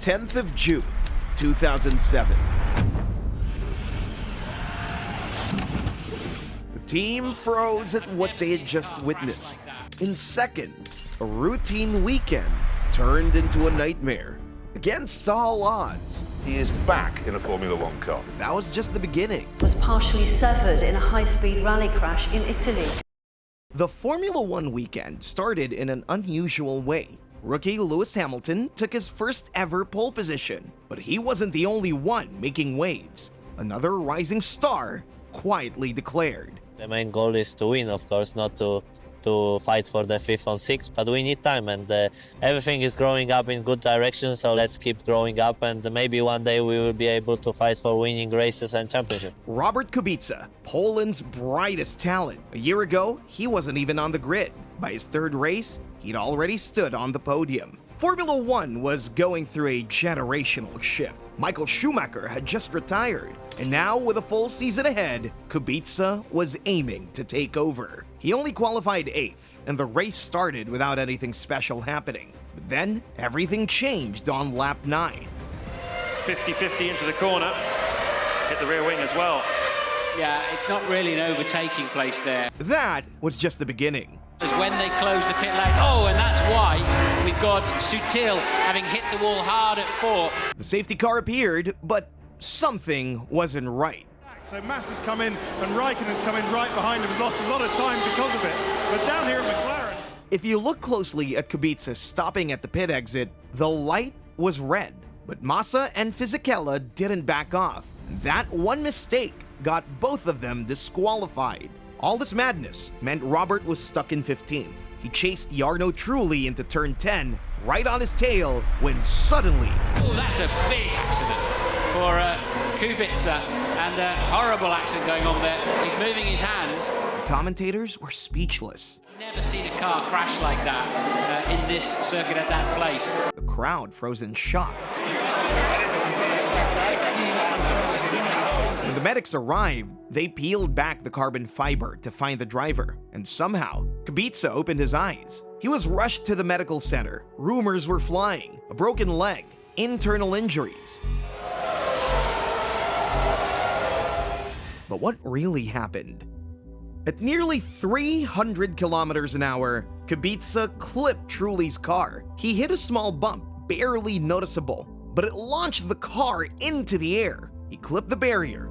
10th of June, 2007. The team froze at what they had just witnessed. In seconds, a routine weekend turned into a nightmare. Against all odds. He is back in a Formula One car. That was just the beginning. Was partially severed in a high-speed rally crash in Italy. The Formula One weekend started in an unusual way. Rookie Lewis Hamilton took his first ever pole position, but he wasn't the only one making waves. Another rising star quietly declared. The main goal is to win, of course, not to fight for the 5th or 6th, but we need time, and everything is growing up in good direction, so let's keep growing up, and maybe one day we will be able to fight for winning races and championship. Robert Kubica, Poland's brightest talent. A year ago, he wasn't even on the grid. By his third race, he'd already stood on the podium. Formula One was going through a generational shift. Michael Schumacher had just retired, and now with a full season ahead, Kubica was aiming to take over. He only qualified 8th, and the race started without anything special happening. But then, everything changed on lap 9. 50-50 into the corner, hit the rear wing as well. Yeah, it's not really an overtaking place there. That was just the beginning. As when they close the pit lane, oh, and that's why we've got Sutil having hit the wall hard at 4. The safety car appeared, but something wasn't right. So Massa's come in and Raikkonen's come in right behind him and lost a lot of time because of it. But down here at McLaren... If you look closely at Kubica stopping at the pit exit, the light was red. But Massa and Fisichella didn't back off. That one mistake got both of them disqualified. All this madness meant Robert was stuck in 15th. He chased Jarno Trulli into turn 10, right on his tail, when suddenly... Oh, that's a big accident for Kubica, and a horrible accident going on there. He's moving his hands. The commentators were speechless. Never seen a car crash like that in this circuit at that place. The crowd froze in shock. When the medics arrived, they peeled back the carbon fiber to find the driver, and somehow, Kubica opened his eyes. He was rushed to the medical center. Rumors were flying: a broken leg, internal injuries. But what really happened? At nearly 300 kilometers an hour, Kubica clipped Trulli's car. He hit a small bump, barely noticeable, but it launched the car into the air. He clipped the barrier,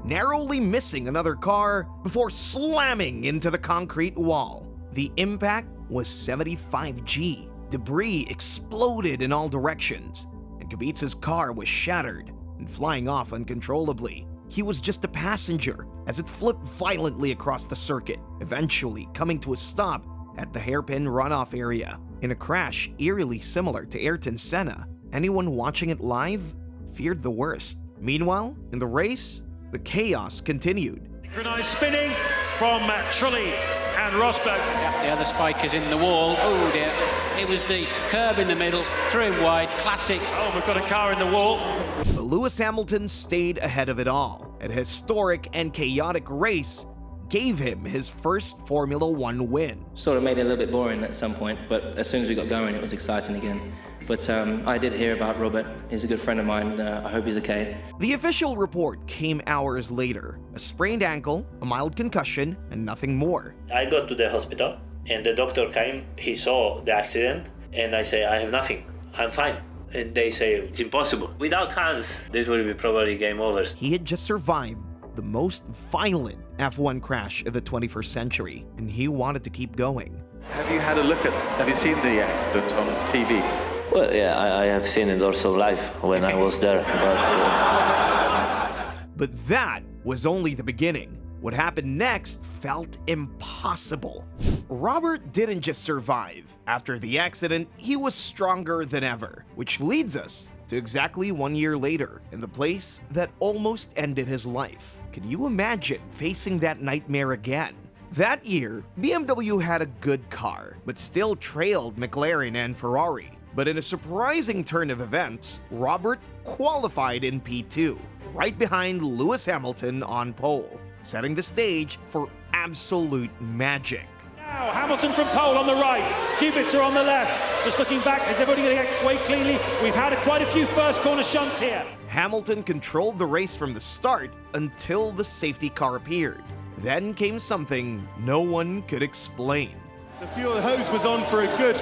narrowly missing another car before slamming into the concrete wall. The impact was 75 G. Debris exploded in all directions, and Kubica's car was shattered and flying off uncontrollably. He was just a passenger as it flipped violently across the circuit, eventually coming to a stop at the hairpin runoff area. In a crash eerily similar to Ayrton Senna, anyone watching it live feared the worst. Meanwhile, in the race, the chaos continued. Synchronized spinning from Trulli and Rosberg. Yep, the other spike is in the wall. Oh dear. It was the curb in the middle, threw him wide, classic. Oh, we've got a car in the wall. But Lewis Hamilton stayed ahead of it all. An historic and chaotic race gave him his first Formula One win. Sort of made it a little bit boring at some point, but as soon as we got going, it was exciting again. But I did hear about Robert. He's a good friend of mine. I hope he's okay. The official report came hours later. A sprained ankle, a mild concussion, and nothing more. I got to the hospital, and the doctor came, he saw the accident, and I say, I have nothing, I'm fine. And they say, it's impossible. Without hands, this will be probably game over. He had just survived the most violent F1 crash of the 21st century, and he wanted to keep going. Have you had a look at, have you seen the accident on TV? Well, yeah, I have seen it also live when I was there, But that was only the beginning. What happened next felt impossible. Robert didn't just survive. After the accident, he was stronger than ever, which leads us to exactly 1 year later, in the place that almost ended his life. Can you imagine facing that nightmare again? That year, BMW had a good car, but still trailed McLaren and Ferrari. But in a surprising turn of events, Robert qualified in P2, right behind Lewis Hamilton on pole, setting the stage for absolute magic. Now Hamilton from pole on the right, Kubica on the left. Just looking back, is everybody going to get away cleanly? We've had quite a few first corner shunts here. Hamilton controlled the race from the start until the safety car appeared. Then came something no one could explain. The fuel hose was on for a good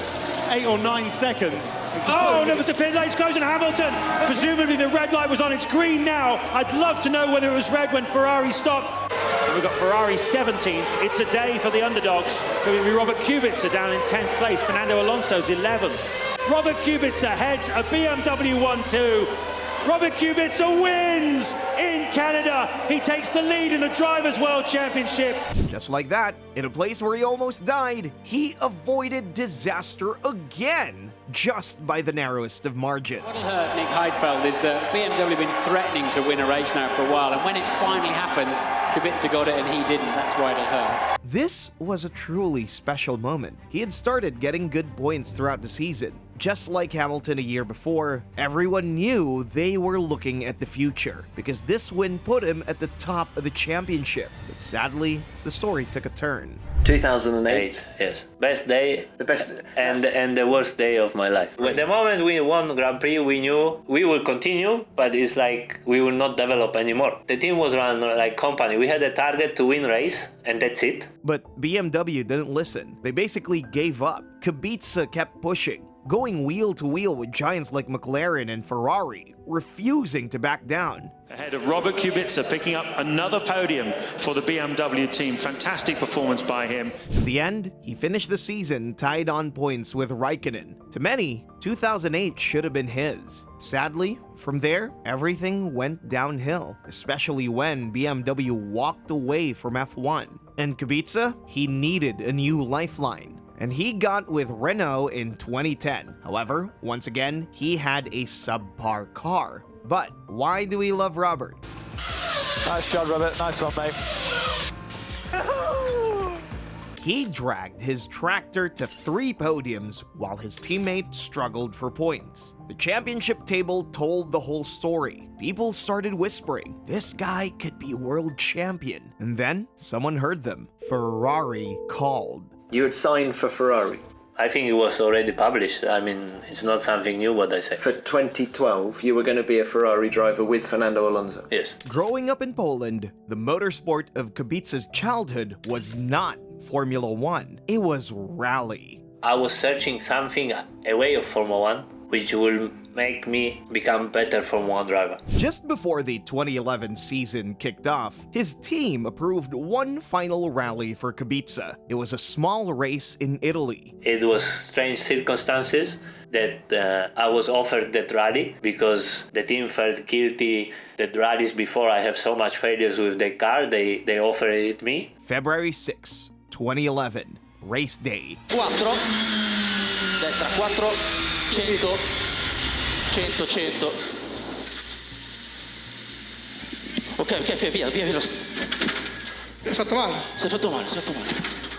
8 or 9 seconds. Oh, no, but the pit lane's closing. Hamilton, presumably the red light was on. It's green now. I'd love to know whether it was red when Ferrari stopped. We've got Ferrari 17th. It's a day for the underdogs. It will be Robert Kubica down in 10th place. Fernando Alonso's 11th. Robert Kubica heads a BMW 1-2. Robert Kubica wins in Canada. He takes the lead in the Drivers' World Championship. Just like that, in a place where he almost died, he avoided disaster again, just by the narrowest of margins. What'll hurt Nick Heidfeld is that BMW have been threatening to win a race now for a while, and when it finally happens, Kubica got it and he didn't. That's why it'll hurt. This was a truly special moment. He had started getting good points throughout the season. Just like Hamilton a year before, everyone knew they were looking at the future because this win put him at the top of the championship. But sadly, the story took a turn. 2008, yes. Best day. The best. And the worst day of my life. When the moment we won Grand Prix, we knew we will continue, but it's like we will not develop anymore. The team was run like company. We had a target to win race, and that's it. But BMW didn't listen. They basically gave up. Kubica kept pushing, going wheel to wheel with giants like McLaren and Ferrari, refusing to back down. Ahead of Robert Kubica, picking up another podium for the BMW team. Fantastic performance by him. In the end, he finished the season tied on points with Raikkonen. To many, 2008 should have been his. Sadly, from there, everything went downhill, especially when BMW walked away from F1. And Kubica, he needed a new lifeline. And he got with Renault in 2010. However, once again, he had a subpar car. But why do we love Robert? Nice job, Robert. Nice one, mate. He dragged his tractor to 3 podiums while his teammates struggled for points. The championship table told the whole story. People started whispering, this guy could be world champion. And then someone heard them. Ferrari called. You had signed for Ferrari? I think it was already published. I mean, it's not something new what I say. For 2012, you were going to be a Ferrari driver with Fernando Alonso? Yes. Growing up in Poland, the motorsport of Kubica's childhood was not Formula One. It was rally. I was searching something away of Formula One, which will make me become better Formula One driver. Just before the 2011 season kicked off, his team approved one final rally for Kubica. It was a small race in Italy. It was strange circumstances that I was offered that rally because the team felt guilty that rallies before I have so much failures with the car, they offered it me. February 6, 2011, race day. 4, destra 4, 100, 100, 100. Ok, via. Sei fatto male? Si è fatto male.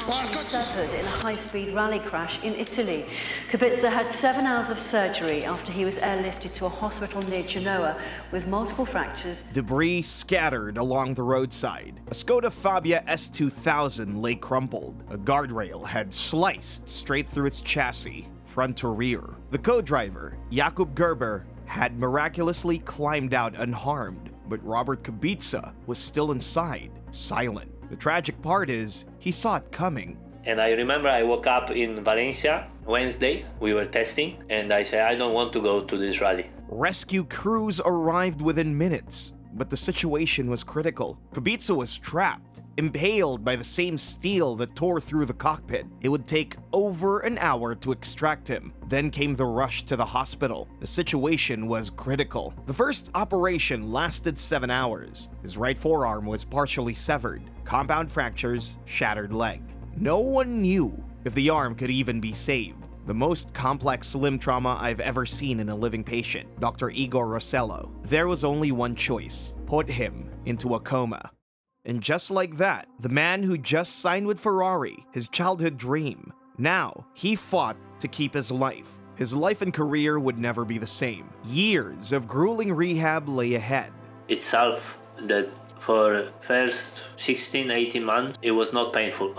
He suffered in a high-speed rally crash in Italy. Kubica had 7 hours of surgery after he was airlifted to a hospital near Genoa with multiple fractures. Debris scattered along the roadside. A Skoda Fabia S2000 lay crumpled. A guardrail had sliced straight through its chassis, front to rear. The co-driver, Jakub Gerber, had miraculously climbed out unharmed, but Robert Kubica was still inside, silent. The tragic part is, he saw it coming. And I remember I woke up in Valencia, Wednesday, we were testing, and I said, I don't want to go to this rally. Rescue crews arrived within minutes, but the situation was critical. Kubica was trapped, impaled by the same steel that tore through the cockpit. It would take over an hour to extract him. Then came the rush to the hospital. The situation was critical. The first operation lasted 7 hours. His right forearm was partially severed, compound fractures, shattered leg. No one knew if the arm could even be saved. The most complex limb trauma I've ever seen in a living patient, Dr. Igor Rossello. There was only one choice: put him into a coma. And just like that, the man who just signed with Ferrari, his childhood dream, now he fought to keep his life. His life and career would never be the same. Years of grueling rehab lay ahead. Itself, that For first 16, 18 months, it was not painful.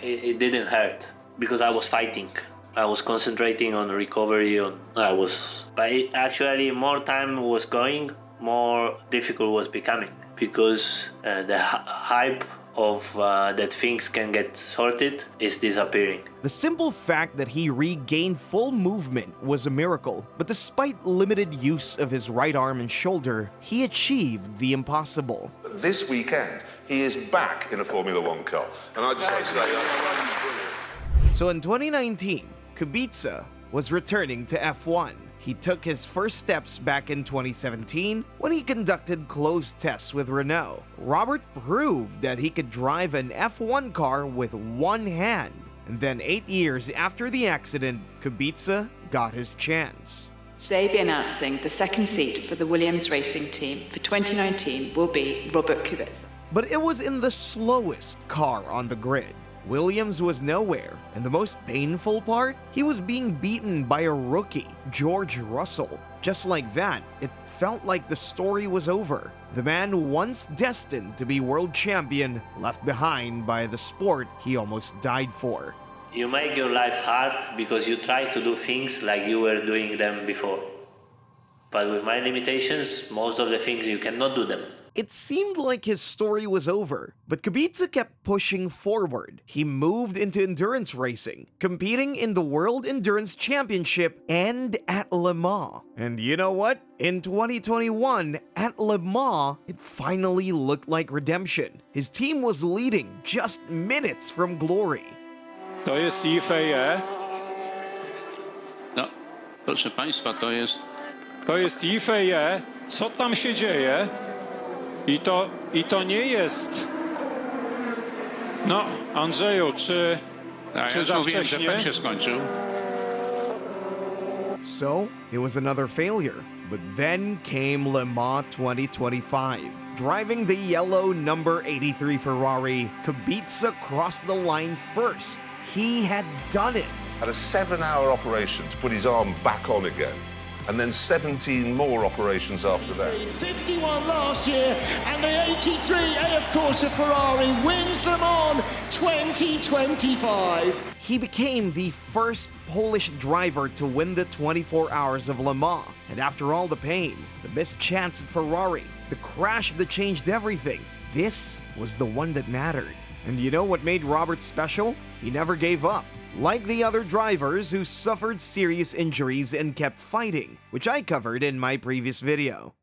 It didn't hurt because I was fighting. I was concentrating on recovery. But actually, more time was going, more difficult was becoming because the hype of that things can get sorted is disappearing. The simple fact that he regained full movement was a miracle, but despite limited use of his right arm and shoulder, he achieved the impossible. This weekend, he is back in a Formula One car. And I just like to say, brilliant. So in 2019, Kubica was returning to F1. He took his first steps back in 2017 when he conducted closed tests with Renault. Robert proved that he could drive an F1 car with one hand. And then 8 years after the accident, Kubica got his chance. Today be announcing the second seat for the Williams racing team for 2019 will be Robert Kubica. But it was in the slowest car on the grid. Williams was nowhere, and the most painful part? He was being beaten by a rookie, George Russell. Just like that, it felt like the story was over. The man once destined to be world champion, left behind by the sport he almost died for. You make your life hard because you try to do things like you were doing them before. But with my limitations, most of the things you cannot do them. It seemed like his story was over, but Kubica kept pushing forward. He moved into endurance racing, competing in the World Endurance Championship and at Le Mans. And you know what? In 2021, at Le Mans, it finally looked like redemption. His team was leading just minutes from glory. To jest IFE. No, proszę Państwa, to jest... To jest IFE. Co tam się dzieje? I to nie jest... No, Andrzeju, czy za wcześnie? Tak się skończył. So, it was another failure. But then came Le Mans 2025. Driving the yellow number 83 Ferrari, Kubica crossed the line first. He had done it. Had a 7-hour operation to put his arm back on again. And then 17 more operations after that. 51 last year, and the 83 AF Corse Ferrari wins Le Mans 2025. He became the first Polish driver to win the 24 Hours of Le Mans. And after all the pain, the missed chance at Ferrari, the crash that changed everything, this was the one that mattered. And you know what made Robert special? He never gave up. Like the other drivers who suffered serious injuries and kept fighting, which I covered in my previous video.